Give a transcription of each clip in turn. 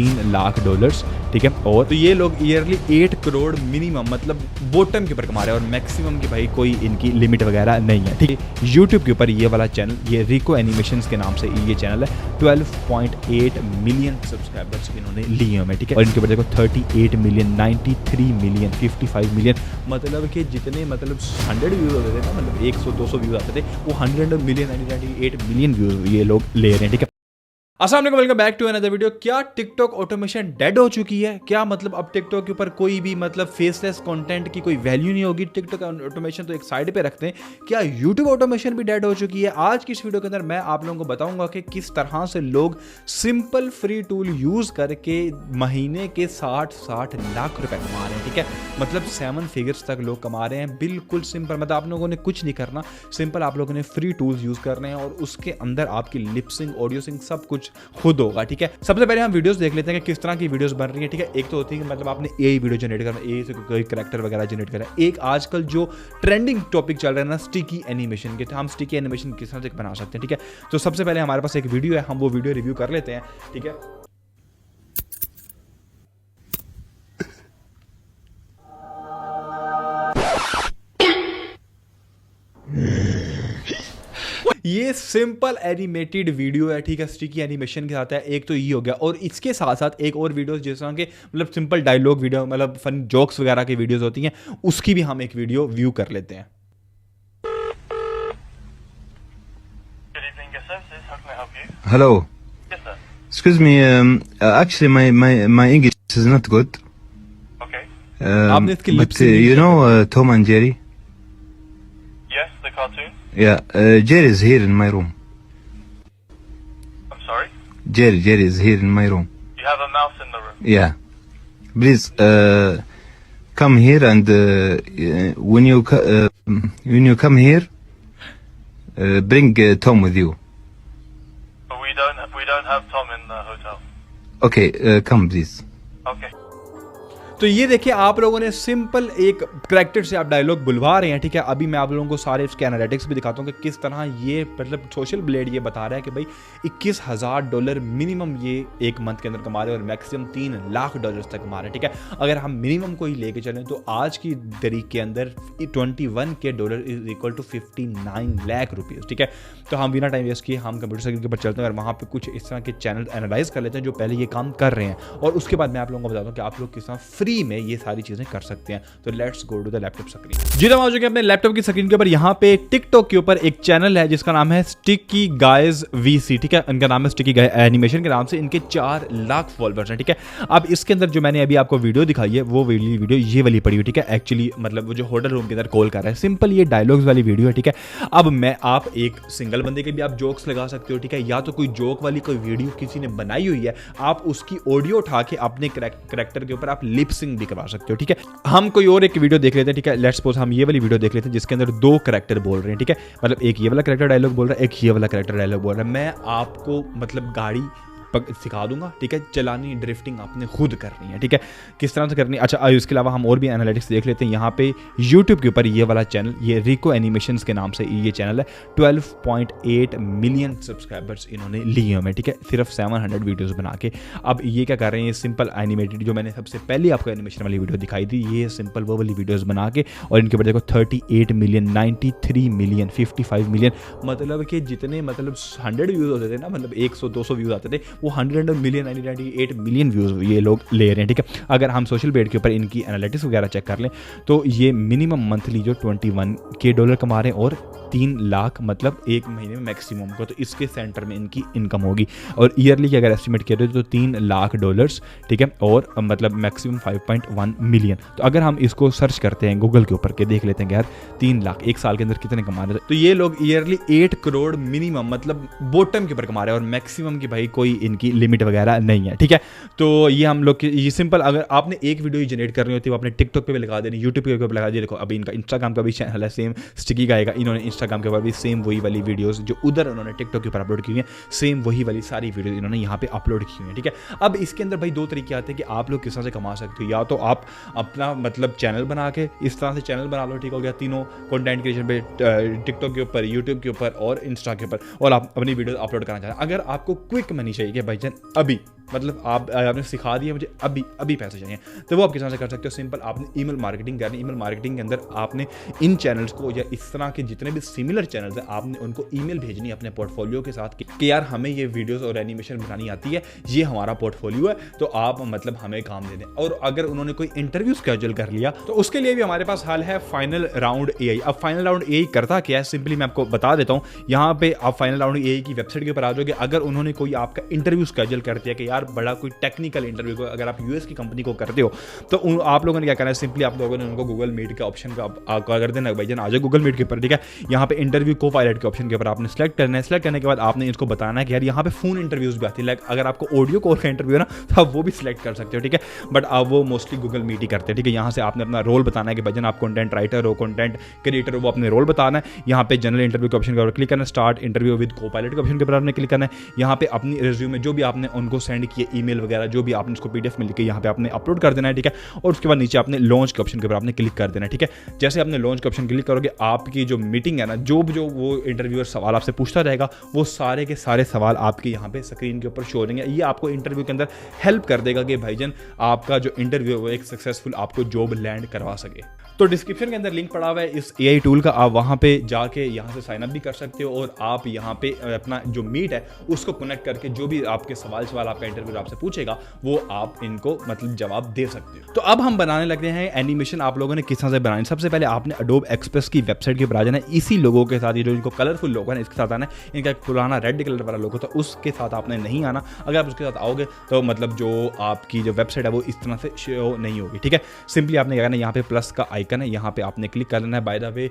$3 लाख, ठीक है। और तो ये लोग ईयरली 8 करोड़ मिनिमम मतलब बॉटम के ऊपर कमा रहे हैं, और मैक्सिमम की भाई कोई इनकी लिमिट वगैरह नहीं है, ठीक है। यूट्यूब के ऊपर ये वाला चैनल, ये रिको एनिमेशंस के नाम से ये चैनल है, 12.8 मिलियन सब्सक्राइबर्स इन्होंने लिए हुए, ठीक है। और इनके ऊपर देखो 38 मिलियन, 93 मिलियन, 55 मिलियन, मतलब कि जितने मतलब 100 व्यूज होते थे ना, मतलब 100-200 व्यूज आते थे, वो 100 मिलियन 98 मिलियन व्यूज ये लोग ले रहे हैं, ठीक है। अस्सलाम वालेकुम, welcome back to another video. क्या टिकटॉक ऑटोमेशन डेड हो चुकी है? क्या मतलब अब टिकटॉक के ऊपर कोई भी मतलब फेसलेस कंटेंट की कोई वैल्यू नहीं होगी? टिकटॉक ऑटोमेशन तो एक साइड पे रखते हैं, क्या यूट्यूब ऑटोमेशन भी डेड हो चुकी है? आज की इस वीडियो के अंदर मैं आप लोगों को बताऊंगा कि किस तरह से लोग सिंपल फ्री टूल यूज करके महीने के 60 लाख रुपए कमा रहे हैं, ठीक है। मतलब 7 फिगर्स तक लोग कमा रहे हैं, बिल्कुल सिंपल। मतलब आप लोगों ने कुछ नहीं करना, सिंपल आप लोगों ने फ्री टूल्स यूज करने हैं, और उसके अंदर आपकी लिपसिंग, ऑडियो सिंग सब कुछ खुद होगा, ठीक है। सबसे पहले हम वीडियोस देख लेते हैं कि किस तरह की वीडियोस बन रही है, ठीक है। एक तो होती है कि मतलब आपने एआई वीडियो जनरेट करना, एआई से कोई कैरेक्टर वगैरह जनरेट करना। एक आजकल जो ट्रेंडिंग टॉपिक चल रहा है ना, स्टिकी एनिमेशन के, तो हम स्टिकी एनिमेशन किस तरह से बना सकते हैं, ठीक है। तो सबसे पहले हमारे पास एक वीडियो है, हम वो वीडियो रिव्यू कर लेते हैं, ठीक है। ये सिंपल एनिमेटेड वीडियो है, ठीक है, स्टिकी एनिमेशन के साथ है। एक तो ये हो गया, और इसके साथ साथ एक और वीडियो जिस तरह के मतलब सिंपल डायलॉग वीडियो, मतलब फन जोक्स वगैरह की वीडियोस होती हैं, उसकी भी हम एक वीडियो व्यू कर लेते हैं। Hello. Yes, sir. Excuse me. Actually, my English is not good. Okay. But you know Tom and Jerry? Yes, the cartoon. Yeah. Jerry is here in my room. I'm sorry? Jerry is here in my room. You have a mouse in the room. Yeah. Please come here, and when you come here, bring Tom with you. But we don't have Tom in the hotel. Okay. Come please. Okay. तो ये देखिए, आप लोगों ने simple एक character से आप dialogue बुलवा रहे हैं, ठीक है। अभी मैं आप लोगों को सारे इसके एनालिटिक्स भी दिखाता हूँ कि किस तरह ये मतलब सोशल ब्लेड ये बता रहा है कि भाई $21,000 मिनिमम ये एक मंथ के अंदर कमा रहे हैं, और मैक्सिमम $3 लाख तक कमा रहे हैं, ठीक है। अगर हम मिनिमम को ही लेके चलें तो आज की तारीख के अंदर $21K is equal to 59 lakh rupees, ठीक है। तो हम बिना टाइम वेस्ट किए हम कंप्यूटर साइकिल के ऊपर चलते हैं, और वहाँ पर कुछ इस तरह के चैनल एनालाइज कर लेते हैं जो पहले ये काम कर रहे हैं, और उसके बाद मैं आप लोगों को बताता हूँ कि आप लोग किस तरह फ्री में ये सारी चीजें कर सकते हैं। तो let's go to the laptop screen. जी हम आ चुके हैं अपने लैपटॉप की स्क्रीन के ऊपर। यहाँ पे टिकटॉक के ऊपर एक चैनल है जिसका नाम है स्टिकी गाइज वीसी, ठीक है। इनका नाम है स्टिकी गाइज एनिमेशन के नाम से, इनके 4 लाख फॉलोअर्स हैं, ठीक है। अब इसके अंदर जो मैंने अभी आपको वीडियो दिखाई है, वो वीडियो ये वाली पड़ी हुई, ठीक है। एक्चुअली मतलब वो जो होटल रूम के अंदर कॉल कर रहा है, सिंपल ये डायलॉग्स वाली वीडियो है, ठीक है। अब मैं आप एक सिंगल बंदे के भी आप जोक्स लगा सकते हो, ठीक है, या तो कोई जोक वाली कोई वीडियो किसी ने बनाई हुई है, आप उसकी ऑडियो उठा के अपने करैक्टर के ऊपर आप लिपसिंग भी करवा सकते हो, ठीक है। हम कोई और एक वीडियो देख लेते हैं, ठीक है। लेट्स सपोज हम ये वाली वीडियो देख लेते हैं जिसके अंदर 2 करैक्टर बोल रहे हैं, ठीक है। मतलब एक ये वाला करैक्टर डायलॉग बोल रहा है, एक ये वाला करैक्टर डायलॉग बोल रहा है। मैं आपको मतलब गाड़ी सिखा दूंगा, ठीक है। चलानी, ड्रिफ्टिंग आपने खुद करनी है, ठीक है, किस तरह से करनी है। अच्छा, इसके अलावा हम और भी एनालिटिक्स देख लेते हैं। यहाँ पे यूट्यूब के ऊपर ये वाला चैनल, ये रिको एनिमेशंस के नाम से ये चैनल है, 12.8 मिलियन सब्सक्राइबर्स इन्होंने लिए हुए, ठीक है, सिर्फ 700 वीडियोस बना के। अब ये क्या कर रहे हैं, ये सिंपल एनिमेटेड जो मैंने सबसे पहले आपको एनिमेशन वाली वीडियो दिखाई थी, ये सिंपल वो वाली वीडियोस बना के, और इनके ऊपर देखो 38 मिलियन, 93 मिलियन, 55 मिलियन, मतलब कि जितने मतलब 100 व्यूज होते थे ना, मतलब 100-200 व्यूज आते थे, वो 100 मिलियन 98 मिलियन व्यूज ये लोग ले रहे हैं, ठीक है। अगर हम सोशल बेड के ऊपर इनकी एनालिटिक्स वगैरह चेक कर लें तो ये मिनिमम मंथली जो $21K कमा रहे हैं, और 3 लाख मतलब एक महीने में मैक्सिमम को, तो इसके सेंटर में इनकी इनकम होगी। और ईयरली की अगर एस्टिमेट किया तो $3 लाख, ठीक है, और मतलब मैक्सिमम 5.1 मिलियन। तो अगर हम इसको सर्च करते हैं गूगल के ऊपर के देख लेते हैं कि यार 3 लाख एक साल के अंदर कितने कमा रहे हैं, तो ये लोग ईयरली 8 करोड़ मिनिमम मतलब बॉटम के ऊपर कमा रहे हैं, और मैक्सिमम की भाई कोई इनकी लिमिट वगैरह नहीं है, ठीक है। तो ये हम लोग ये सिंपल, अगर आपने एक वीडियो जनरेट करनी होती है वो आपने टिकटॉक पे भी लगा देनी, यूट्यूब पे भी लगा दी। देखो अभी इनका इंस्टाग्राम का भी चैनल है, सेम स्टिकी गाएगा, इन्होंने इंस्टाग्राम के ऊपर भी सेम वही वाली वीडियोस जो उधर उन्होंने टिकटॉक के ऊपर अपलोड की हुई है, सेम वही वाली सारी वीडियो इन्होंने यहाँ पे अपलोड की हुई है, ठीक है। अब इसके अंदर भाई 2 तरीके आते हैं कि आप लोग किस तरह से कमा सकते हो। या तो आप अपना मतलब चैनल बना के इस तरह से चैनल बना लो, ठीक हो गया, तीनों कंटेंट क्रिएशन पे, टिकटॉक के ऊपर, यूट्यूब के ऊपर और इंस्टा के ऊपर, और आप अपनी वीडियो अपलोड करना चाहते हैं। अगर आपको क्विक मनी चाहिए कि भाईजान अभी मतलब आपने सिखा दिया, मुझे अभी पैसे चाहिए, तो वो आप किस तरह से कर सकते हो। सिंपल आपने ईमेल मार्केटिंग करनी। ईमेल मार्केटिंग के अंदर आपने इन चैनल्स को या इस तरह के जितने भी सिमिलर चैनल्स हैं, आपने उनको ईमेल भेजनी है अपने पोर्टफोलियो के साथ कि यार हमें ये वीडियोस और एनिमेशन बनानी आती है, ये हमारा पोर्टफोलियो है, तो आप मतलब हमें काम दे दें। और अगर उन्होंने कोई इंटरव्यू स्केड्यूल कर लिया तो उसके लिए भी हमारे पास हल है फाइनल राउंड एआई। अब फाइनल राउंड एआई करता क्या है, सिंपली मैं आपको बता देता हूँ। यहाँ पे आप फाइनल राउंड एआई की वेबसाइट के ऊपर आ जाओगे। अगर उन्होंने कोई आपका इंटरव्यू स्केड्यूल कर दिया कि यार बड़ा कोई टेक्निकल इंटरव्यू को, अगर आप यूएस की कंपनी को करते हो तो आप लोगों ने क्या करना है, सिंपली आप लोगों ने उनको गूगल मीट के ऑप्शन का कर देना, भाई जान आ जाओ गूगल मीट के ऊपर, ठीक है। यहाँ पे इंटरव्यू को पायलट के ऑप्शन के ऊपर आपने सेलेक्ट करना है। सेलेक्ट करने के बाद आपने इसको बताना है कि यार यहाँ पे फोन इंटरव्यूज भी आती है। लाइक अगर आपको ऑडियो कॉल का इंटरव्यू है ना, तो आप वो भी सिलेक्ट कर सकते हो, ठीक है। बट आप वो मोस्टली गूगल मीट ही करते हैं, ठीक है। यहाँ से आपने अपना रोल बताना है कि भाईजान आप कंटेंट राइटर हो, कंटेंट क्रिएटर हो, वो अपने रोल बताना है। यहाँ पे जनरल इंटरव्यू के ऑप्शन के ऊपर क्लिक करना है, स्टार्ट इंटरव्यू विद को पायलट के ऑप्शन के ऊपर आपने क्लिक करना है। यहाँ पे अपनी रिज्यूमे जो भी आपने उनको सेंड किए ईमेल वगैरह, जो भी आपने उसको पीडीएफ में लिखे, यहाँ पे आपने अपलोड कर देना है, ठीक है। और उसके बाद नीचे आपने लॉन्च के ऑप्शन के ऊपर आपने क्लिक कर देना है, ठीक है। जैसे आपने लॉन्च के ऑप्शन क्लिक करोगे, आपकी जो मीटिंग है ना, जो वो इंटरव्यूअर सवाल आपसे पूछता रहेगा, वो सारे के सारे सवाल आपके यहाँ पे स्क्रीन के ऊपर शो हो जाएंगे। ये आपको इंटरव्यू के अंदर हेल्प कर देगा कि भाईजान आपका जो इंटरव्यू है वो एक सक्सेसफुल आपको जॉब लैंड करवा सके। तो डिस्क्रिप्शन के अंदर लिंक पड़ा हुआ है इस एआई टूल का, आप वहाँ पे जाके यहाँ से साइन अप भी कर सकते हो और आप यहाँ पे अपना जो मीट है उसको कनेक्ट करके जो भी आपके सवाल आपका इंटरव्यू आपसे पूछेगा वो आप इनको मतलब जवाब दे सकते हो। तो अब हम बनाने लगे हैं एनिमेशन। आप लोगों ने किस तरह से बनानी, सबसे पहले आपने एडोब एक्सप्रेस की वेबसाइट के ऊपर आ जाना है। इसी लोगों के साथ, ये जो इनको कलरफुल लोगो है इसके साथ आना है। इनका एक पुराना रेड कलर वाला लोगो था, उसके साथ आपने नहीं आना। अगर आप उसके साथ आओगे तो मतलब जो आपकी जो वेबसाइट है वो इस तरह से शो नहीं होगी, ठीक है। सिंपली आपने क्या करना है, यहाँ पे प्लस का आइकन है, यहाँ पे आपने क्लिक कर लेना है। बाय द वे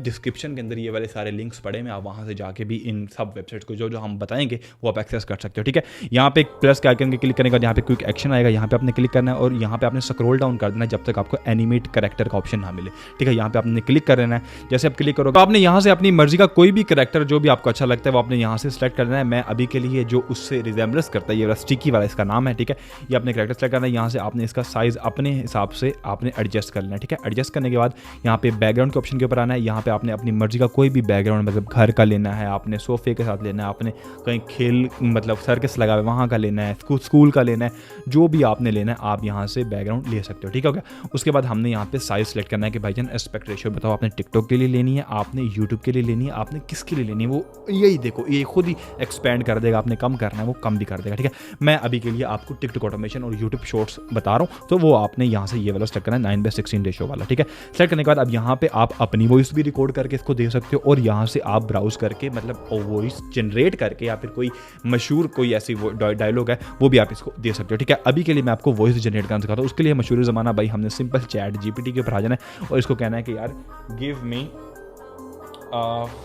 डिस्क्रिप्शन के अंदर ये वाले सारे लिंक्स पड़े हैं, आप वहाँ से जाके भी इन सब वेबसाइट को जो हम बताएंगे वो आप एक्सेस कर सकते हो, ठीक है। यहाँ पे प्लस के आइकन के क्लिक करने के बाद यहाँ पे क्विक एक्शन आएगा, यहाँ पे आपने क्लिक करना है और यहाँ पे आपने स्क्रॉल डाउन कर देना है जब तक आपको एनिमेट कैरेक्टर का ऑप्शन ना मिले, ठीक है। यहाँ पे आपने क्लिक कर लेना है। जैसे आप क्लिक करोगे तो आपने यहाँ से अपनी मर्जी का कोई भी कैरेक्टर जो भी आपको अच्छा लगता है वो आपने यहाँ से सेलेक्ट कर लेना है। मैं अभी के लिए जो उससे रिजेम्बलेंस करता है, ये स्टिकी वाला इसका नाम है, ठीक है। ये अपने कैरेक्टर सेलेक्ट करना है। यहाँ से आपने इसका साइज अपने हिसाब से आपने एडजस्ट कर लेना है, ठीक है। एडजस्ट करने के बाद यहाँ पे बैकग्राउंड के ऑप्शन के ऊपर आना है। यहाँ पे आपने अपनी मर्जी का कोई भी बैकग्राउंड, मतलब घर का लेना है, आपने सोफे के साथ लेना है, आपने कहीं खेल मतलब सर्कस लगा हुआ है वहाँ का लेना है, स्कूल का लेना है, जो भी आपने लेना है आप यहाँ से बैकग्राउंड ले सकते हो, ठीक है। उसके बाद हमने यहाँ पे साइज सेलेक्ट करना है कि भाईजान एस्पेक्ट रेशियो बताओ, आपने टिकटॉक के लिए लेनी है, आपने यूट्यूब के लिए लेनी है, आपने किसके लिए लेनी है, वो यही देखो ये खुद ही एक्सपेंड कर देगा। आपने कम करना है वो कम भी कर देगा, ठीक है। मैं अभी के लिए आपको टिकटॉक ऑटोमेशन और यूट्यूब शॉर्ट्स बता रहा हूँ, तो वो आपने यहाँ से ये वाला सेलेक्ट करना है 9:16 रेशियो वाला, ठीक है। सेलेक्ट करने के बाद अब यहाँ पे आप अपनी वॉइस भी रिकॉर्ड करके इसको दे सकते हो और यहाँ से आप ब्राउज करके मतलब वॉइस जनरेट करके या फिर कोई मशहूर कोई ऐसी डायलॉग है वो भी आप इसको दे सकते हो, ठीक है। अभी के लिए मैं आपको वॉइस जनरेट करना सिखाता हूँ। उसके लिए मशहूर ज़माना भाई हमने सिंपल चैट जीपीटी के ऊपर आ जाना है और इसको कहना है कि यार गिव मी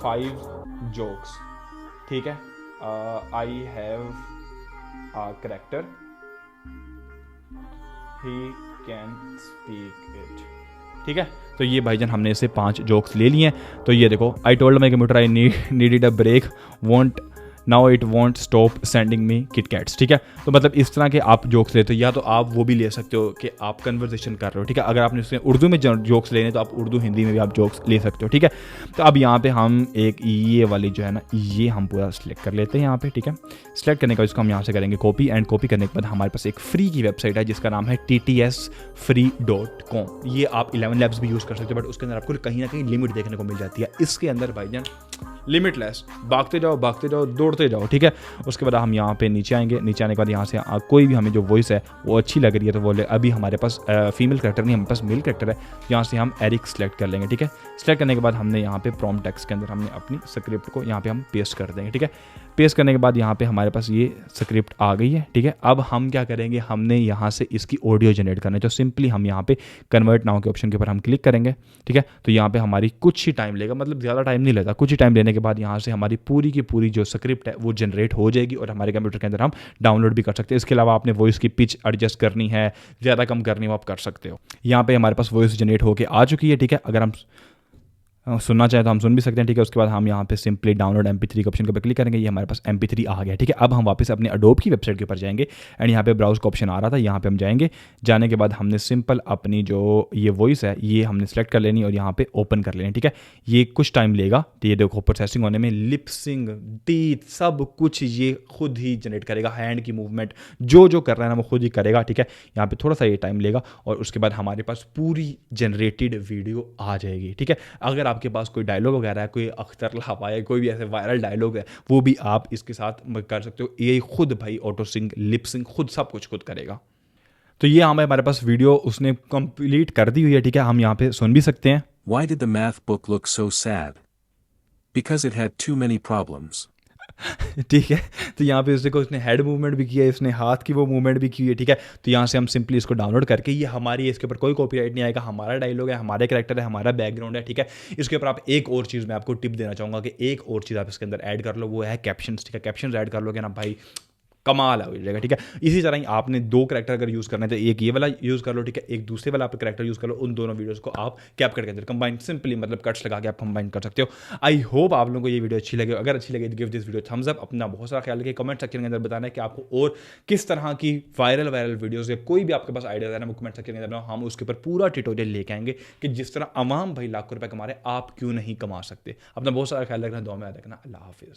5 जोक्स, ठीक है। I have a character, he can speak it, ठीक है। तो ये भाईजान हमने इसे 5 जोक्स ले लिए हैं। तो ये देखो, I told my computer I needed a break, won't now it won't stop sending me KitKats, ठीक है। तो मतलब इस तरह के आप जोक्स लेते हो, या तो आप वो भी ले सकते हो कि आप कन्वर्सेशन कर रहे हो, ठीक है। अगर आपने उसमें उर्दू में जोक्स लेने तो आप उर्दू हिंदी में भी आप जोक्स ले सकते हो, ठीक है। तो अब यहाँ पे हम एक ये वाली जो है ना ये हम पूरा सिलेक्ट कर लेते हैं यहाँ पे, ठीक है। सिलेक्ट करने के बाद इसको हम यहाँ से करेंगे कॉपी, एंड कॉपी करने के बाद हमारे पास एक फ्री की वेबसाइट है जिसका नाम है ttsfree.com। ये आप 11 Labs भी यूज़ कर सकते हो, बट उसके अंदर आपको कहीं ना कहीं लिमिट देखने को मिल जाती है। इसके अंदर भाईजान लिमिटलेस भागते जाओ दौड़ते जाओ, ठीक है। उसके बाद हम यहाँ पे नीचे आएंगे। नीचे आने के बाद यहाँ से कोई भी हमें जो वॉइस है वो अच्छी लग रही है तो बोले, अभी हमारे पास फीमेल कैरेक्टर नहीं, हमारे पास मेल कैरेक्टर है। यहाँ से हम एरिक सेलेक्ट कर लेंगे, ठीक है। सेलेक्ट करने के बाद हमने यहाँ पे प्रॉम्प्ट टेक्स्ट के अंदर हमने अपनी स्क्रिप्ट को यहाँ पे हम पेस्ट कर देंगे, ठीक है। पेस्ट करने के बाद यहाँ पे हमारे पास ये स्क्रिप्ट आ गई है, ठीक है। अब हम क्या करेंगे, हमने यहाँ से इसकी ऑडियो जनरेट करना है। तो सिंपली हम यहाँ पे कन्वर्ट नाउ के ऑप्शन के ऊपर हम क्लिक करेंगे, ठीक है। तो यहाँ पे हमारी कुछ ही टाइम लेगा, मतलब ज़्यादा टाइम नहीं लेता, कुछ ही टाइम लेने के बाद यहाँ से हमारी पूरी की पूरी जो स्क्रिप्ट है वो जनरेट हो जाएगी और हमारे कंप्यूटर के अंदर हम डाउनलोड भी कर सकते हैं। इसके अलावा आपने वॉइस की पिच एडजस्ट करनी है, ज़्यादा कम करनी हो आप कर सकते हो। यहाँ पे हमारे पास वॉइस जनरेट होकर आ चुकी है, ठीक है। अगर हम सुनना चाहे तो हम सुन भी सकते हैं, ठीक है। उसके बाद हम यहाँ पे सिंपली डाउनलोड MP3 के ऑप्शन के ऊपर क्लिक करेंगे, ये हमारे पास MP3 आ गया, ठीक है। अब हम वापस अपने अडोब की वेबसाइट के ऊपर जाएंगे एंड यहाँ पे ब्राउज का ऑप्शन आ रहा था, यहाँ पे हम जाएंगे। जाने के बाद हमने सिंपल अपनी जो ये वॉइस है ये हमने सेलेक्ट कर लेनी और यहाँ पे ओपन कर लेनी, ठीक है। ये कुछ टाइम लेगा, तो ये देखो प्रोसेसिंग होने में, लिपसिंग, टीथ, सब कुछ ये खुद ही जनरेट करेगा, हैंड की मूवमेंट जो कर रहा है ना वो खुद ही करेगा, ठीक है। यहाँ पे थोड़ा सा ये टाइम लेगा और उसके बाद हमारे पास पूरी जनरेटेड वीडियो आ जाएगी, ठीक है। अगर आपके पास कोई डायलॉग वगैरह है, कोई अख्तर लावा है, कोई भी ऐसे वायरल डायलॉग है, वो भी आप इसके साथ कर सकते हो। ये खुद भाई ऑटो सिंक, लिप सिंक, खुद सब कुछ खुद करेगा। तो ये हमारे पास वीडियो उसने कंप्लीट कर दी हुई है, ठीक है। हम यहाँ पे सुन भी सकते हैं। Why did the math book look so sad? Because it had too many problems. ठीक है, तो यहाँ पे उसको उसने हेड मूवमेंट भी किया है, इसने हाथ की वो मूवमेंट भी की है, ठीक है। तो यहाँ से हम सिंपली इसको डाउनलोड करके, ये हमारी, इसके ऊपर कोई कॉपीराइट नहीं आएगा, हमारा डायलॉग है, हमारे कैरेक्टर है, हमारा बैकग्राउंड है, ठीक है। इसके ऊपर आप एक और चीज़ मैं आपको टिप देना चाहूँगा कि एक और चीज़ आप इसके अंदर ऐड कर लो, वो है कैप्शंस, ठीक है। कैप्शंस ऐड कर लोगे ना भाई, कमाल हो जाएगा, ठीक है। इसी तरह ही आपने दो करैक्टर अगर यूज़ करना है तो एक ये वाला यूज़ कर लो, ठीक है, एक दूसरे वाला आप करैक्टर यूज़ कर लो, उन दोनों वीडियोस को आप कैपकट के अंदर कंबाइन, सिंपली मतलब कट्स लगा के आप कंबाइन कर सकते हो। आई होप आप लोगों को ये वीडियो अच्छी लगे, अगर अच्छी लगे तो give this video Thums up. अपना बहुत सारा ख्याल रखिए, कमेंट सेक्शन के अंदर बताना है कि आपको और किस तरह की वायरल वीडियोज़ या कोई भी आपके पास आइडिया है ना, वो कमेंट सेक्शन के अंदर बनाओ, हम उसके ऊपर पूरा ट्यूटोरियल लेके आएंगे कि जिस तरह अवाम भाई लाखों रुपये कमा रहे, आप क्यों नहीं कमा सकते। अपना बहुत सारा ख्याल रखना, दुआ में याद रखना। अल्लाह हाफिज़।